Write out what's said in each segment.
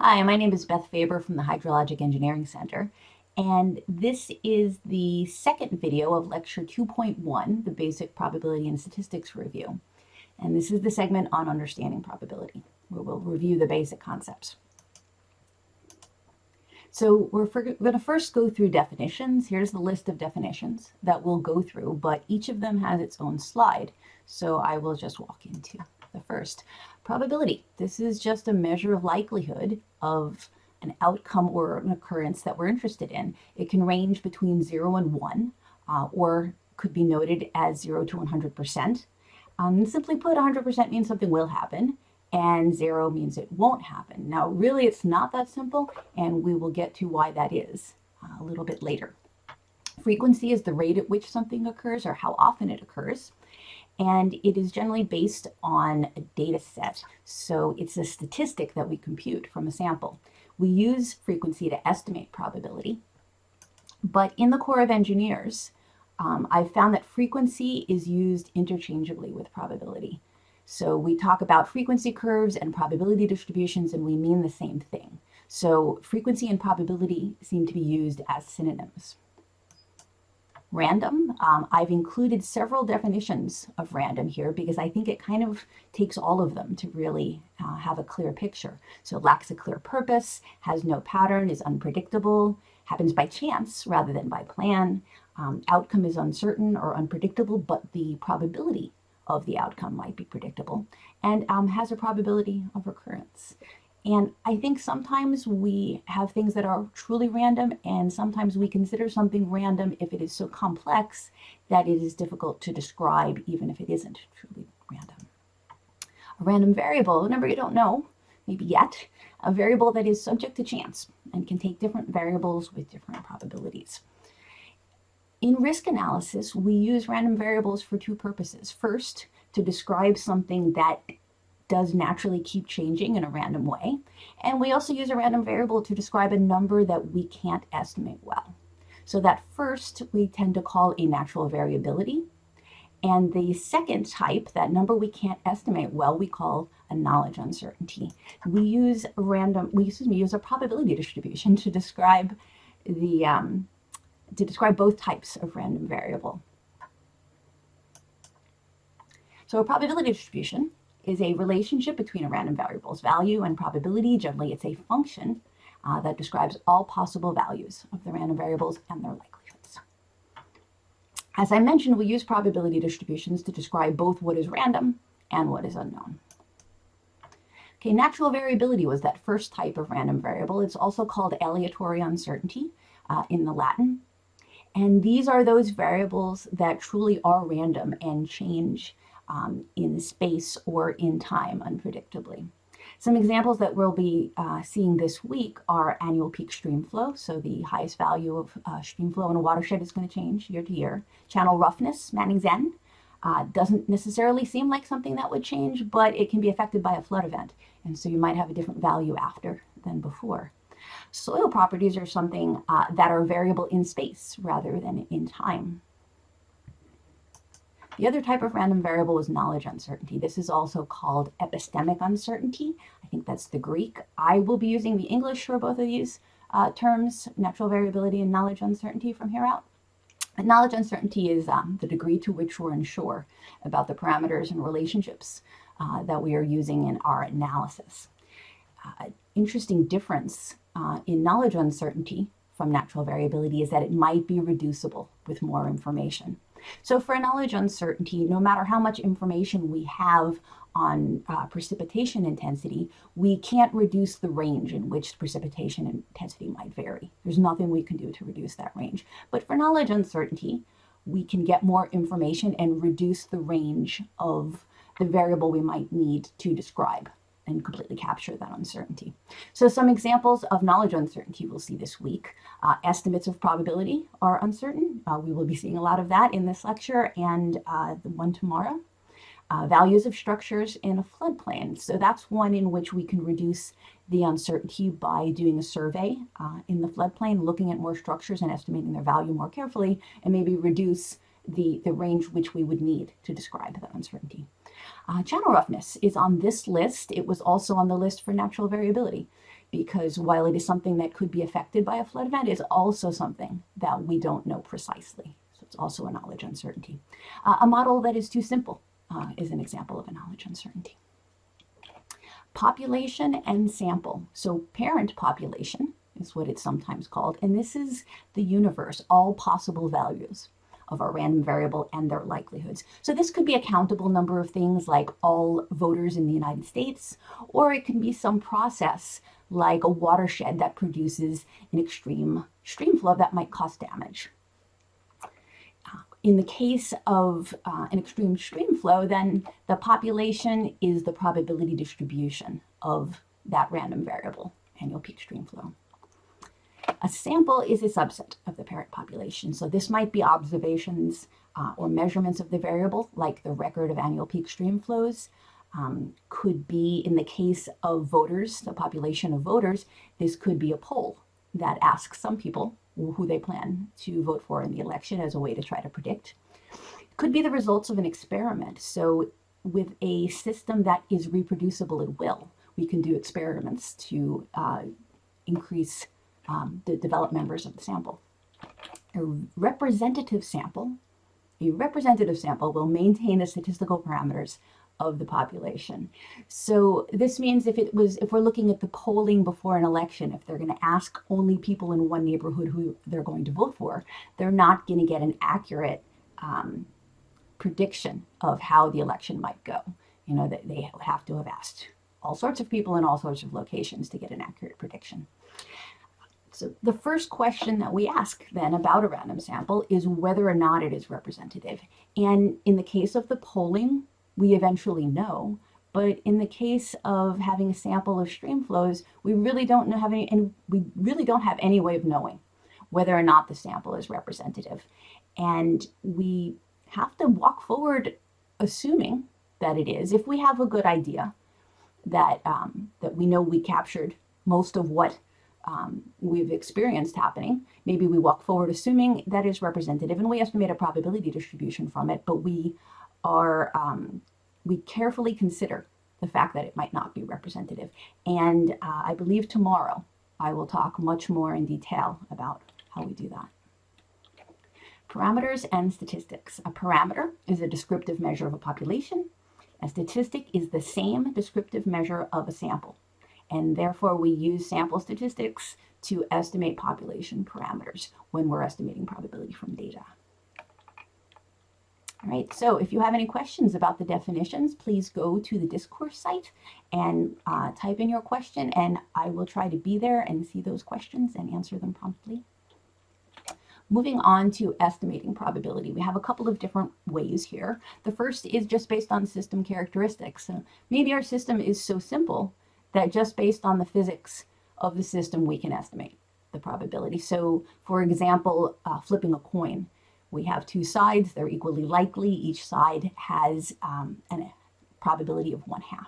Hi, my name is Beth Faber from the Hydrologic Engineering Center, and this is the second video of Lecture 2.1, the Basic Probability and Statistics Review. And this is the segment on understanding probability, where we'll review the basic concepts. So we're going to first go through definitions. Here's the list of definitions that we'll go through, but each of them has its own slide. So I will just walk into the first. Probability. This is just a measure of likelihood of an outcome or an occurrence that we're interested in. It can range between 0 and 1, or could be noted as 0 to 100%. Simply put, 100% means something will happen, and 0 means it won't happen. Now, really, it's not that simple, and we will get to why that is a little bit later. Frequency is the rate at which something occurs or how often it occurs, and it is generally based on a data set. So it's a statistic that we compute from a sample. We use frequency to estimate probability, but in the Corps of Engineers, I've found that frequency is used interchangeably with probability. So we talk about frequency curves and probability distributions, and we mean the same thing. So frequency and probability seem to be used as synonyms. Random, I've included several definitions of random here because I think it kind of takes all of them to really have a clear picture. So lacks a clear purpose, has no pattern, is unpredictable, happens by chance rather than by plan, outcome is uncertain or unpredictable, but the probability of the outcome might be predictable, and has a probability of occurrence. And I think sometimes we have things that are truly random, and sometimes we consider something random if it is so complex that it is difficult to describe, even if it isn't truly random. A random variable, a number you don't know, maybe yet, a variable that is subject to chance and can take different variables with different probabilities. In risk analysis, we use random variables for two purposes. First, to describe something that does naturally keep changing in a random way. And we also use a random variable to describe a number that we can't estimate well. So that first we tend to call a natural variability. And the second type, that number we can't estimate well, we call a knowledge uncertainty. We use a probability distribution to describe both types of random variable. So a probability distribution is a relationship between a random variable's value and probability. Generally, it's a function that describes all possible values of the random variables and their likelihoods. As I mentioned, we use probability distributions to describe both what is random and what is unknown. Okay, natural variability was that first type of random variable. It's also called aleatory uncertainty in the Latin. And these are those variables that truly are random and change in space or in time unpredictably. Some examples that we'll be seeing this week are annual peak stream flow. So the highest value of stream flow in a watershed is going to change year to year. Channel roughness, Manning's N, doesn't necessarily seem like something that would change, but it can be affected by a flood event. And so you might have a different value after than before. Soil properties are something that are variable in space rather than in time. The other type of random variable is knowledge uncertainty. This is also called epistemic uncertainty. I think that's the Greek. I will be using the English for both of these terms, natural variability and knowledge uncertainty from here out. And knowledge uncertainty is the degree to which we're unsure about the parameters and relationships that we are using in our analysis. Interesting difference in knowledge uncertainty from natural variability is that it might be reducible with more information. So for knowledge uncertainty, no matter how much information we have on precipitation intensity, we can't reduce the range in which precipitation intensity might vary. There's nothing we can do to reduce that range. But for knowledge uncertainty, we can get more information and reduce the range of the variable we might need to describe and completely capture that uncertainty. So some examples of knowledge uncertainty we'll see this week. Estimates of probability are uncertain. We will be seeing a lot of that in this lecture and the one tomorrow. Values of structures in a floodplain. So that's one in which we can reduce the uncertainty by doing a survey in the floodplain, looking at more structures and estimating their value more carefully, and maybe reduce the range which we would need to describe that uncertainty. Channel roughness is on this list. It was also on the list for natural variability, because while it is something that could be affected by a flood event, it's also something that we don't know precisely. So it's also a knowledge uncertainty. A model that is too simple is an example of a knowledge uncertainty. Population and sample. So parent population is what it's sometimes called, and this is the universe, all possible values of our random variable and their likelihoods. So this could be a countable number of things like all voters in the United States, or it can be some process like a watershed that produces an extreme stream flow that might cause damage. In the case of an extreme stream flow, then the population is the probability distribution of that random variable, annual peak stream flow. A sample is a subset of the parent population. So this might be observations or measurements of the variable, like the record of annual peak stream flows. Could be, in the case of voters, the population of voters, this could be a poll that asks some people who they plan to vote for in the election as a way to try to predict. It could be the results of an experiment. So with a system that is reproducible at will, we can do experiments to increase the developed members of the sample. A representative sample will maintain the statistical parameters of the population. So this means if we're looking at the polling before an election, if they're going to ask only people in one neighborhood who they're going to vote for, they're not going to get an accurate prediction of how the election might go. You know, that they have to have asked all sorts of people in all sorts of locations to get an accurate prediction. So the first question that we ask then about a random sample is whether or not it is representative. And in the case of the polling, we eventually know, but in the case of having a sample of stream flows, we really don't have any way of knowing whether or not the sample is representative. And we have to walk forward assuming that it is. If we have a good idea that we know we captured most of what we've experienced happening, maybe we walk forward assuming that is representative, and we estimate a probability distribution from it, but we carefully consider the fact that it might not be representative. And I believe tomorrow I will talk much more in detail about how we do that. Parameters and statistics. A parameter is a descriptive measure of a population. A statistic is the same descriptive measure of a sample. And therefore we use sample statistics to estimate population parameters when we're estimating probability from data. All right, so if you have any questions about the definitions, please go to the discourse site and type in your question, and I will try to be there and see those questions and answer them promptly. Moving on to estimating probability, we have a couple of different ways here. The first is just based on system characteristics. So maybe our system is so simple that just based on the physics of the system, we can estimate the probability. So for example, flipping a coin. We have two sides, they're equally likely. Each side has a probability of 1/2.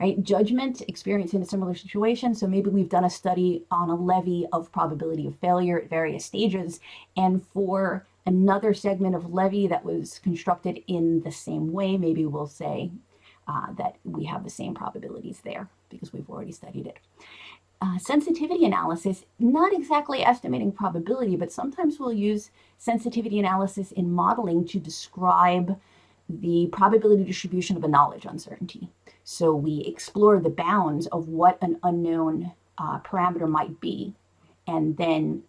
Right? Judgment, experience in a similar situation. So maybe we've done a study on a levy of probability of failure at various stages. And for another segment of levy that was constructed in the same way, maybe we'll say that we have the same probabilities there because we've already studied it. Sensitivity analysis, not exactly estimating probability, but sometimes we'll use sensitivity analysis in modeling to describe the probability distribution of a knowledge uncertainty. So we explore the bounds of what an unknown parameter might be, and then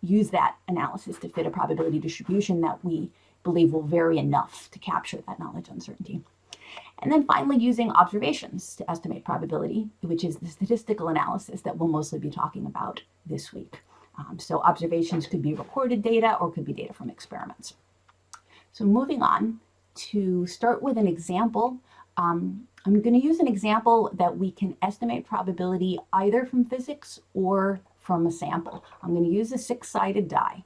use that analysis to fit a probability distribution that we believe will vary enough to capture that knowledge uncertainty. And then finally, using observations to estimate probability, which is the statistical analysis that we'll mostly be talking about this week. So observations could be recorded data or could be data from experiments. So moving on to start with an example. I'm going to use an example that we can estimate probability either from physics or from a sample. I'm going to use a 6-sided die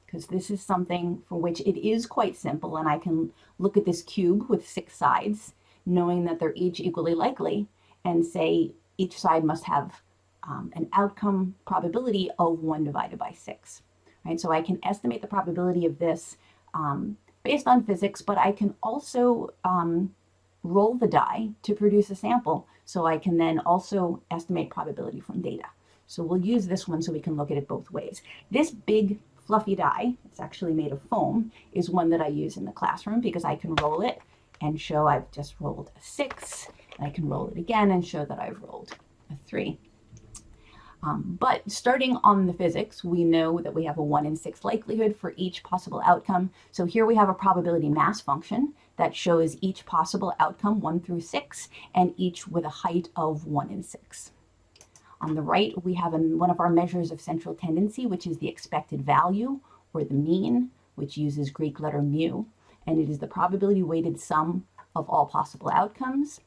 because this is something for which it is quite simple, and I can look at this cube with 6 sides, knowing that they're each equally likely, and say each side must have an outcome probability of 1 divided by 6. Right? So I can estimate the probability of this based on physics, but I can also roll the die to produce a sample, so I can then also estimate probability from data. So we'll use this one so we can look at it both ways. This big fluffy die, it's actually made of foam, is one that I use in the classroom because I can roll it and show I've just rolled a 6. And I can roll it again and show that I've rolled a 3. But starting on the physics, we know that we have a 1 in 6 likelihood for each possible outcome. So here we have a probability mass function that shows each possible outcome 1 through 6, and each with a height of 1 in 6. On the right, we have one of our measures of central tendency, which is the expected value, or the mean, which uses Greek letter mu, and it is the probability weighted sum of all possible outcomes.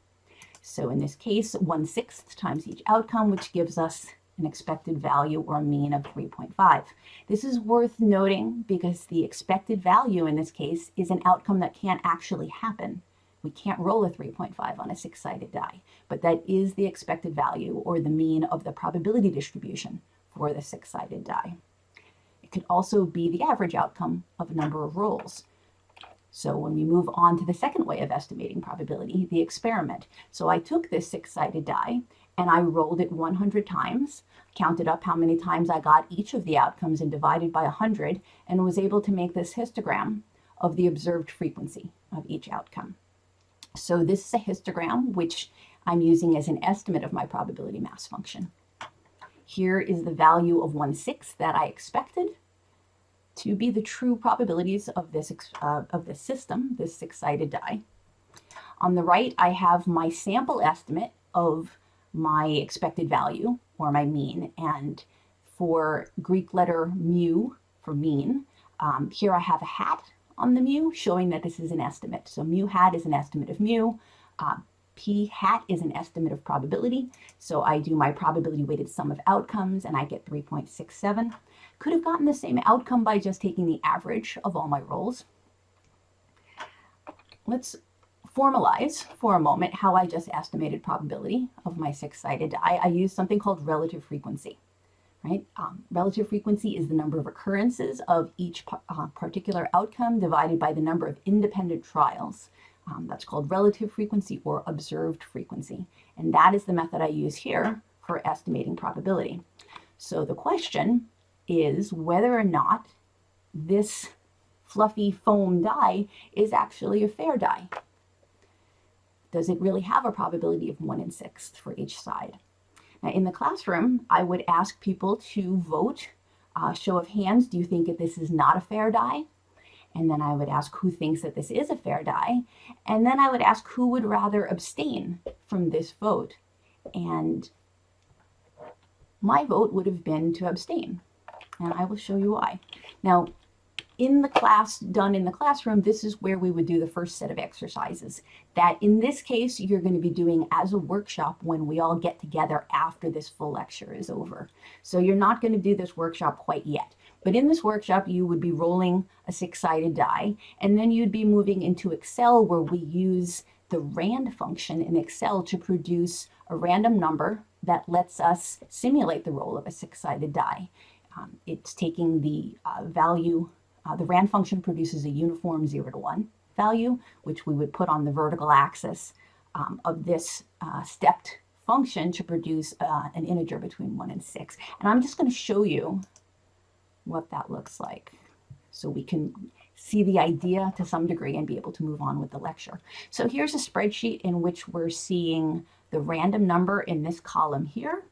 So in this case, 1/6 times each outcome, which gives us an expected value or a mean of 3.5. This is worth noting because the expected value in this case is an outcome that can't actually happen. We can't roll a 3.5 on a 6-sided die, but that is the expected value or the mean of the probability distribution for the 6-sided die. It could also be the average outcome of a number of rolls. So when we move on to the second way of estimating probability, the experiment. So I took this 6-sided die and I rolled it 100 times, counted up how many times I got each of the outcomes and divided by 100, and was able to make this histogram of the observed frequency of each outcome. So this is a histogram which I'm using as an estimate of my probability mass function. Here is the value of 1/6 that I expected to be the true probabilities of this system, this 6-sided die. On the right, I have my sample estimate of my expected value, or my mean, and for Greek letter mu for mean, here I have a hat on the mu showing that this is an estimate. So mu hat is an estimate of mu, p hat is an estimate of probability, so I do my probability weighted sum of outcomes and I get 3.67. Could have gotten the same outcome by just taking the average of all my rolls. Let's formalize for a moment how I just estimated probability of my 6-sided die. I use something called relative frequency. Right? Relative frequency is the number of occurrences of each particular outcome divided by the number of independent trials. That's called relative frequency or observed frequency. And that is the method I use here for estimating probability. So the question is whether or not this fluffy foam die is actually a fair die. Does it really have a probability of 1 in 6 for each side? Now, in the classroom, I would ask people to vote, show of hands, do you think that this is not a fair die? And then I would ask who thinks that this is a fair die. And then I would ask who would rather abstain from this vote. And my vote would have been to abstain. And I will show you why. Now, in the class, done in the classroom, this is where we would do the first set of exercises. That in this case, you're going to be doing as a workshop when we all get together after this full lecture is over. So you're not going to do this workshop quite yet. But in this workshop, you would be rolling a 6-sided die, and then you'd be moving into Excel where we use the rand function in Excel to produce a random number that lets us simulate the roll of a 6-sided die. It's taking the value. The rand function produces a uniform 0 to 1 value, which we would put on the vertical axis of this stepped function to produce an integer between 1 and 6. And I'm just going to show you what that looks like so we can see the idea to some degree and be able to move on with the lecture. So here's a spreadsheet in which we're seeing the random number in this column here,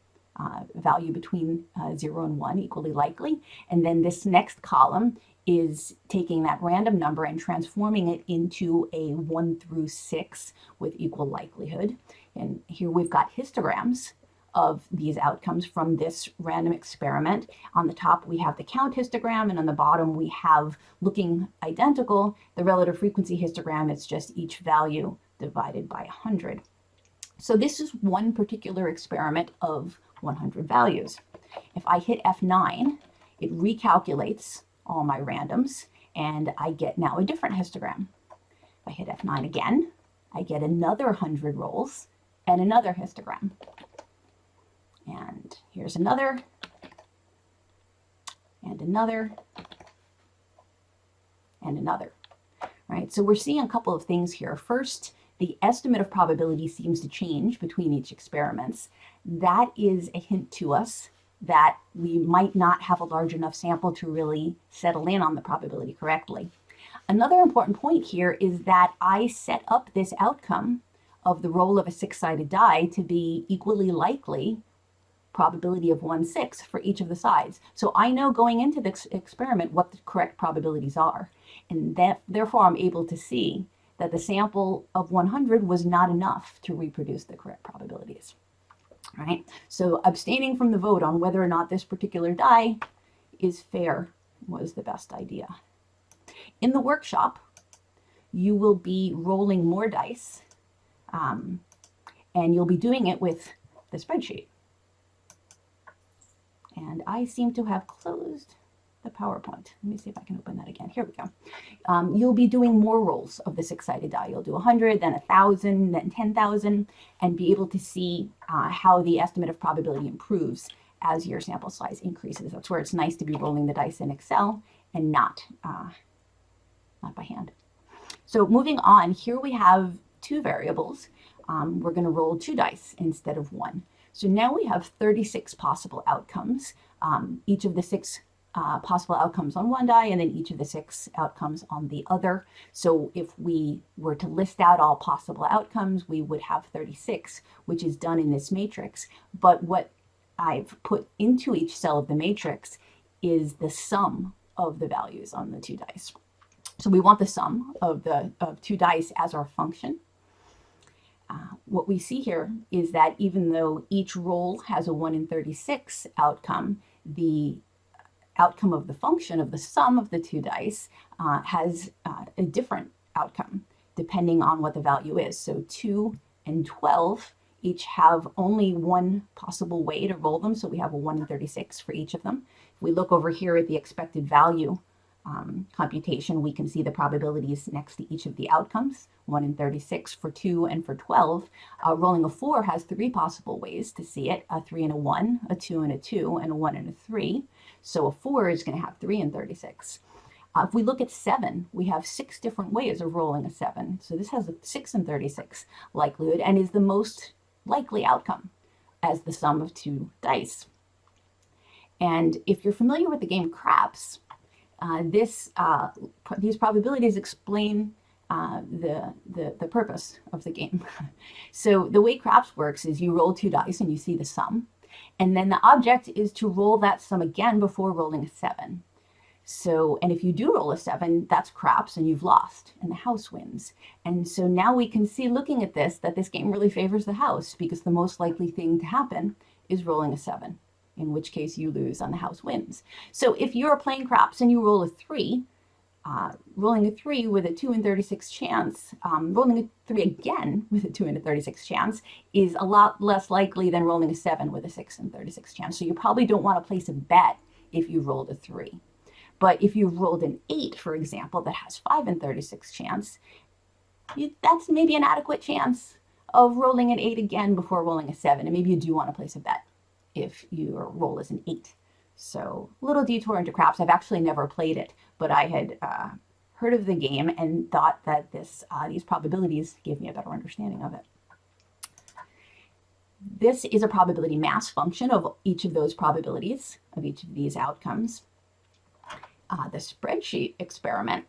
value between 0 and 1, equally likely. And then this next column is taking that random number and transforming it into a 1 through 6 with equal likelihood. And here we've got histograms of these outcomes from this random experiment. On the top, we have the count histogram, and on the bottom, we have, looking identical, the relative frequency histogram. It's just each value divided by 100. So this is one particular experiment of 100 values. If I hit F9, it recalculates all my randoms, and I get now a different histogram. If I hit F9 again, I get another 100 rolls and another histogram. And here's another, and another, and another, right? So we're seeing a couple of things here. First, the estimate of probability seems to change between each experiments. That is a hint to us that we might not have a large enough sample to really settle in on the probability correctly. Another important point here is that I set up this outcome of the roll of a six-sided die to be equally likely, probability of 1/6 for each of the sides. So I know going into this experiment what the correct probabilities are. And that, therefore, I'm able to see that the sample of 100 was not enough to reproduce the correct probabilities. Right? So abstaining from the vote on whether or not this particular die is fair was the best idea. In the workshop, you will be rolling more dice, and you'll be doing it with the spreadsheet. And I seem to have closed the PowerPoint. Let me see if I can open that again. Here we go. You'll be doing more rolls of the six-sided die. You'll do 100, then 1,000, then 10,000, and be able to see how the estimate of probability improves as your sample size increases. That's where it's nice to be rolling the dice in Excel and not by hand. So moving on, here we have two variables. We're going to roll 2 dice instead of 1. So now we have 36 possible outcomes, each of the 6 possible outcomes on one die, and then each of the 6 outcomes on the other. So if we were to list out all possible outcomes, we would have 36, which is done in this matrix. But what I've put into each cell of the matrix is the sum of the values on the 2 dice. So we want the sum of 2 dice as our function. What we see here is that even though each roll has a 1 in 36 outcome, the outcome of the function of the sum of the 2 dice has a different outcome depending on what the value is. So 2 and 12 each have only one possible way to roll them, so we have a 1 in 36 for each of them. If we look over here at the expected value computation, we can see the probabilities next to each of the outcomes, 1 in 36 for 2 and for 12. Rolling a 4 has 3 possible ways to see it, a 3 and a 1, a 2 and a 2, and a 1 and a 3. So a 4 is going to have 3 in 36. If we look at 7, we have 6 different ways of rolling a 7. So this has a 6 in 36 likelihood and is the most likely outcome as the sum of 2 dice. And if you're familiar with the game craps, these probabilities explain the purpose of the game. So the way craps works is you roll 2 dice and you see the sum, and then the object is to roll that sum again before rolling a 7. So, and if you do roll a 7, that's craps and you've lost, and the house wins. And so now we can see, looking at this, that this game really favors the house, because the most likely thing to happen is rolling a 7. In which case you lose and the house wins. So if you're playing craps and you roll a 3, rolling a 3 with a 2 in 36 chance, rolling a 3 again with a 2 in 36 chance is a lot less likely than rolling a 7 with a 6 in 36 chance. So you probably don't want to place a bet if you rolled a 3. But if you've rolled an 8, for example, that has 5 in 36 chance, that's maybe an adequate chance of rolling an 8 again before rolling a 7. And maybe you do want to place a bet if your roll is an 8. So little detour into craps. I've actually never played it, but I had heard of the game and thought that these probabilities gave me a better understanding of it. This is a probability mass function of each of those probabilities, of each of these outcomes. The spreadsheet experiment,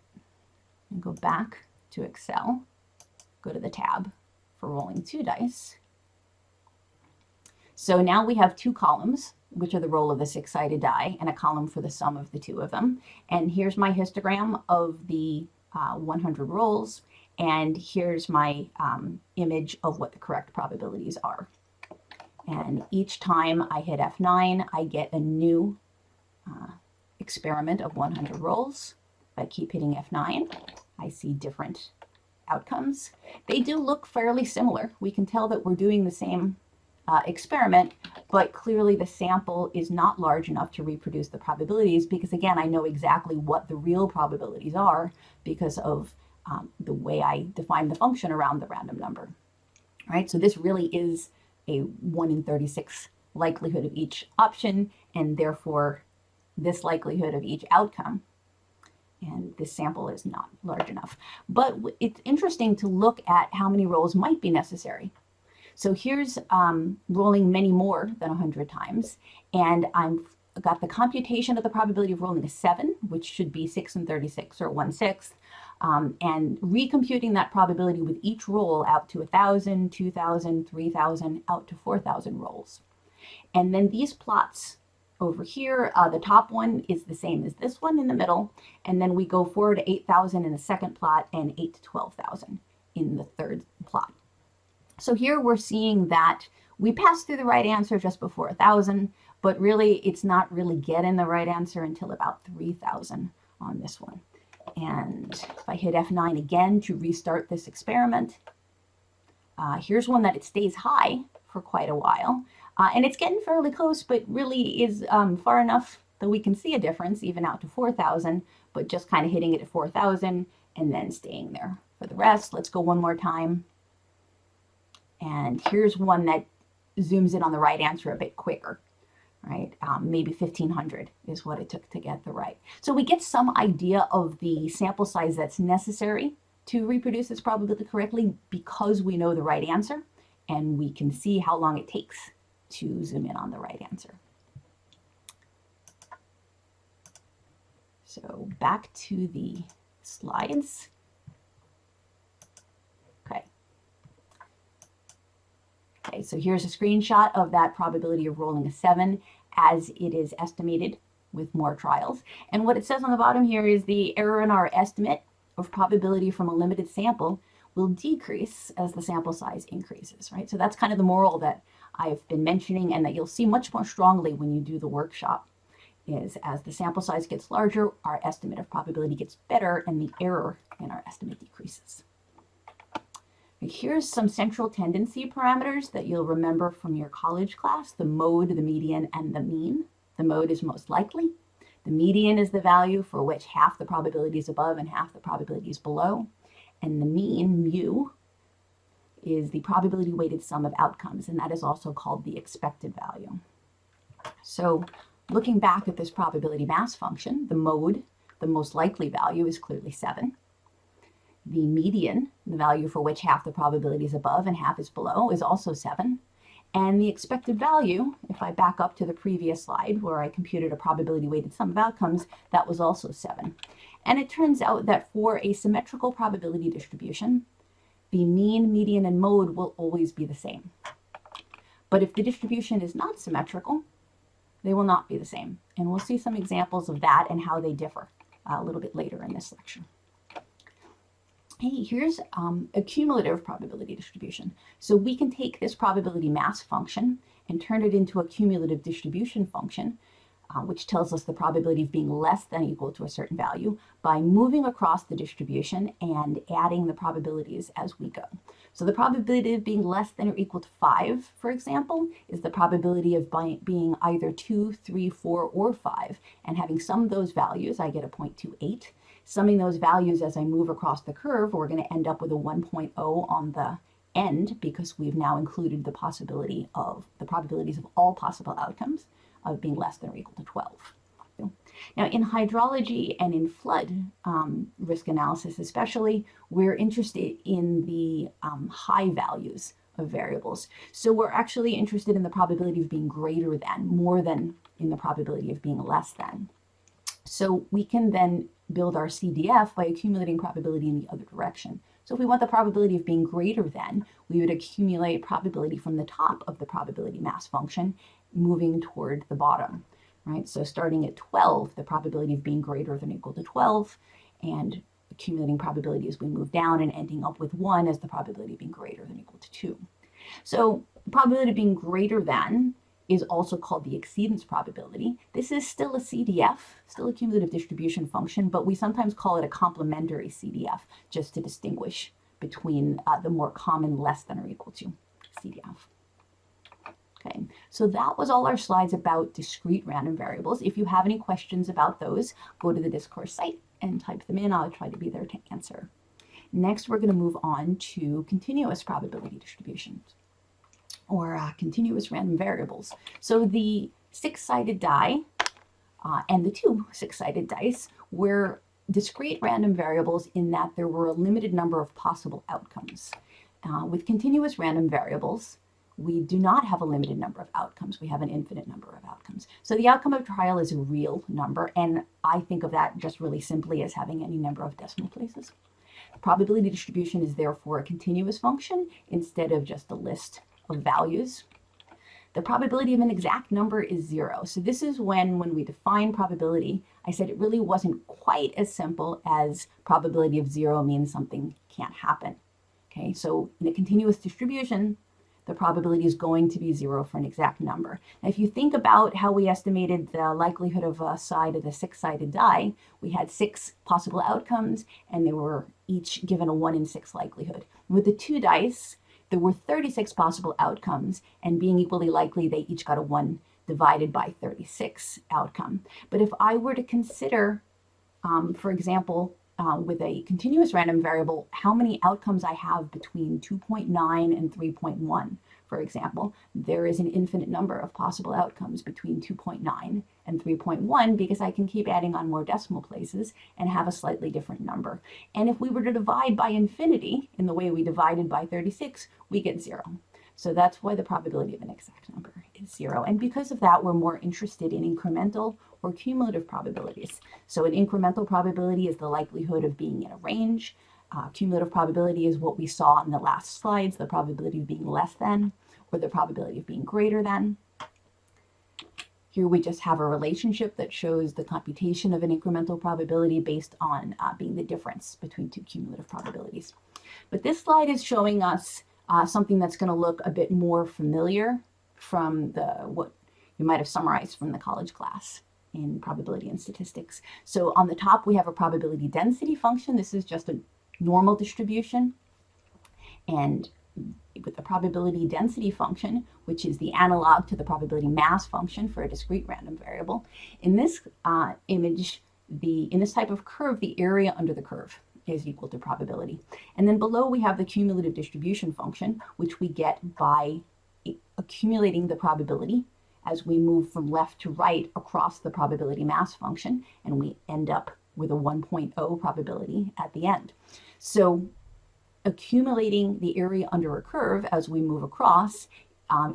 and go back to Excel, go to the tab for rolling 2 dice. So now we have 2 columns, which are the roll of the 6-sided die, and a column for the sum of the 2 of them. And here's my histogram of the 100 rolls, and here's my image of what the correct probabilities are. And each time I hit F9, I get a new experiment of 100 rolls. If I keep hitting F9, I see different outcomes. They do look fairly similar. We can tell that we're doing the same experiment, but clearly the sample is not large enough to reproduce the probabilities, because again, I know exactly what the real probabilities are because of the way I define the function around the random number. Right? So this really is a 1 in 36 likelihood of each option, and therefore this likelihood of each outcome and this sample is not large enough. But it's interesting to look at how many rolls might be necessary. So here's rolling many more than 100 times, and I've got the computation of the probability of rolling a 7, which should be 6 and 36, or 1/6, and recomputing that probability with each roll out to 1,000, 2,000, 3,000, out to 4,000 rolls. And then these plots over here, the top one is the same as this one in the middle, and then we go forward to 8,000 in the second plot and 8 to 12,000 in the third plot. So here we're seeing that we passed through the right answer just before 1,000, but really it's not really getting the right answer until about 3,000 on this one. And if I hit F9 again to restart this experiment, here's one that it stays high for quite a while. And it's getting fairly close, but really is far enough that we can see a difference even out to 4,000, but just kind of hitting it at 4,000 and then staying there for the rest. Let's go one more time. And here's one that zooms in on the right answer a bit quicker, right? Maybe 1,500 is what it took to get the right. So we get some idea of the sample size that's necessary to reproduce this probability correctly because we know the right answer, and we can see how long it takes to zoom in on the right answer. So back to the slides. Okay, so here's a screenshot of that probability of rolling a 7 as it is estimated with more trials. And what it says on the bottom here is the error in our estimate of probability from a limited sample will decrease as the sample size increases, right? So that's kind of the moral that I've been mentioning and that you'll see much more strongly when you do the workshop, is as the sample size gets larger, our estimate of probability gets better and the error in our estimate decreases. Here's some central tendency parameters that you'll remember from your college class: the mode, the median, and the mean. The mode is most likely. The median is the value for which half the probability is above and half the probability is below. And the mean, mu, is the probability weighted sum of outcomes, and that is also called the expected value. So looking back at this probability mass function, the mode, the most likely value, is clearly 7. The median, the value for which half the probability is above and half is below, is also 7. And the expected value, if I back up to the previous slide where I computed a probability weighted sum of outcomes, that was also 7. And it turns out that for a symmetrical probability distribution, the mean, median, and mode will always be the same. But if the distribution is not symmetrical, they will not be the same. And we'll see some examples of that and how they differ a little bit later in this lecture. Hey, here's a cumulative probability distribution. So we can take this probability mass function and turn it into a cumulative distribution function, which tells us the probability of being less than or equal to a certain value, by moving across the distribution and adding the probabilities as we go. So the probability of being less than or equal to 5, for example, is the probability of being either 2, 3, 4, or 5. And having summed those values, I get a 0.28. Summing those values as I move across the curve, we're going to end up with a 1.0 on the end, because we've now included the possibility of the probabilities of all possible outcomes of being less than or equal to 12. Now, in hydrology and in flood risk analysis especially, we're interested in the high values of variables. So we're actually interested in the probability of being greater than, more than in the probability of being less than. So we can then build our CDF by accumulating probability in the other direction. So if we want the probability of being greater than, we would accumulate probability from the top of the probability mass function, moving toward the bottom, right? So starting at 12, the probability of being greater than or equal to 12, and accumulating probability as we move down and ending up with 1 as the probability of being greater than or equal to 2. So the probability of being greater than is also called the exceedance probability. This is still a CDF, still a cumulative distribution function, but we sometimes call it a complementary CDF, just to distinguish between the more common less than or equal to CDF. Okay, so that was all our slides about discrete random variables. If you have any questions about those, go to the discourse site and type them in. I'll try to be there to answer. Next, we're going to move on to continuous probability distributions, or continuous random variables. So the 6-sided die and the 2 6-sided dice, we're discrete random variables in that there were a limited number of possible outcomes. With continuous random variables, we do not have a limited number of outcomes. We have an infinite number of outcomes. So the outcome of trial is a real number, and I think of that just really simply as having any number of decimal places. The probability distribution is therefore a continuous function instead of just a list of values. The probability of an exact number is 0. So this is when we define probability, I said it really wasn't quite as simple as probability of 0 means something can't happen. Okay, so in a continuous distribution, the probability is going to be 0 for an exact number. Now, if you think about how we estimated the likelihood of a side of the 6-sided die, we had 6 possible outcomes, and they were each given a 1 in 6 likelihood. With the 2 dice, there were 36 possible outcomes, and being equally likely, they each got a 1 divided by 36 outcome. But if I were to consider, for example, with a continuous random variable, how many outcomes I have between 2.9 and 3.1, for example, there is an infinite number of possible outcomes between 2.9 and 3.1 because I can keep adding on more decimal places and have a slightly different number. And if we were to divide by infinity in the way we divided by 36, we get 0. So that's why the probability of an exact number is 0. And because of that, we're more interested in incremental or cumulative probabilities. So an incremental probability is the likelihood of being in a range. Cumulative probability is what we saw in the last slides, the probability of being less than, or the probability of being greater than. Here we just have a relationship that shows the computation of an incremental probability based on being the difference between two cumulative probabilities. But this slide is showing us something that's going to look a bit more familiar from what you might have summarized from the college class in probability and statistics. So on the top, we have a probability density function. This is just a normal distribution. And with the probability density function, which is the analog to the probability mass function for a discrete random variable, in this image, in this type of curve, the area under the curve is equal to probability. And then below we have the cumulative distribution function, which we get by accumulating the probability as we move from left to right across the probability mass function, and we end up with a 1.0 probability at the end. So accumulating the area under a curve as we move across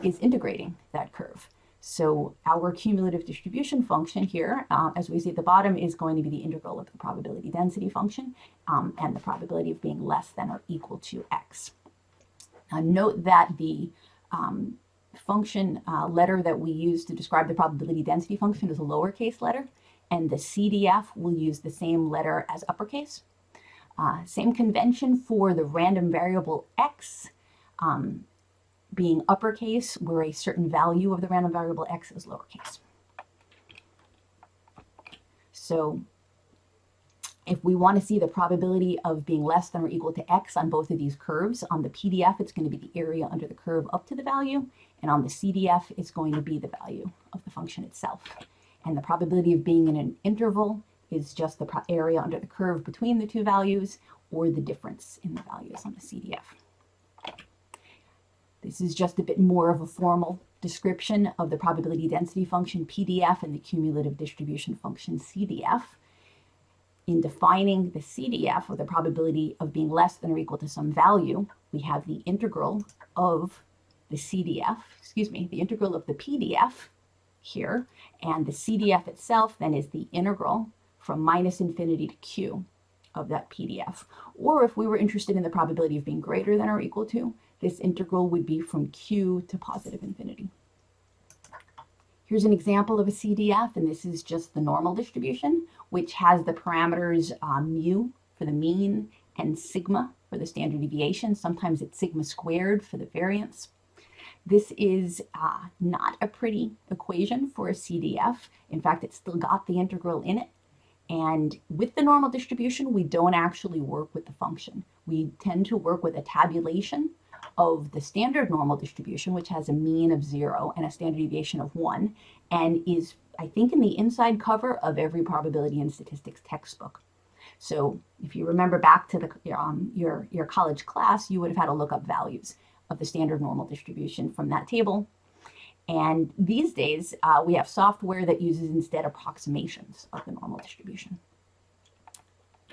is integrating that curve. So our cumulative distribution function here, as we see at the bottom, is going to be the integral of the probability density function and the probability of being less than or equal to x. Note that the function letter that we use to describe the probability density function is a lowercase letter, and the CDF will use the same letter as uppercase. Same convention for the random variable x being uppercase, where a certain value of the random variable x is lowercase. So if we want to see the probability of being less than or equal to x on both of these curves, on the PDF, it's going to be the area under the curve up to the value, and on the CDF, it's going to be the value of the function itself. And the probability of being in an interval is just the area under the curve between the two values, or the difference in the values on the CDF. This is just a bit more of a formal description of the probability density function PDF and the cumulative distribution function CDF. In defining the CDF, or the probability of being less than or equal to some value, we have the integral of the CDF, the integral of the PDF here, and the CDF itself then is the integral from minus infinity to q of that PDF. Or if we were interested in the probability of being greater than or equal to, this integral would be from q to positive infinity. Here's an example of a CDF, and this is just the normal distribution, which has the parameters mu for the mean and sigma for the standard deviation. Sometimes it's sigma squared for the variance. This is not a pretty equation for a CDF. In fact, it's still got the integral in it. And with the normal distribution, we don't actually work with the function. We tend to work with a tabulation of the standard normal distribution, which has a mean of 0 and a standard deviation of 1, and is, I think, in the inside cover of every probability and statistics textbook. So if you remember back to your college class, you would have had to look up values of the standard normal distribution from that table. And these days, we have software that uses instead approximations of the normal distribution.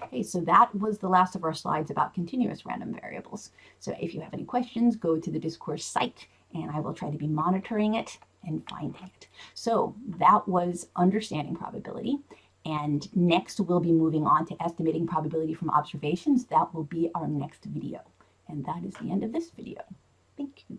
Okay, so that was the last of our slides about continuous random variables. So if you have any questions, go to the discourse site and I will try to be monitoring it and finding it. So that was understanding probability. And next we'll be moving on to estimating probability from observations. That will be our next video. And that is the end of this video. Thank you.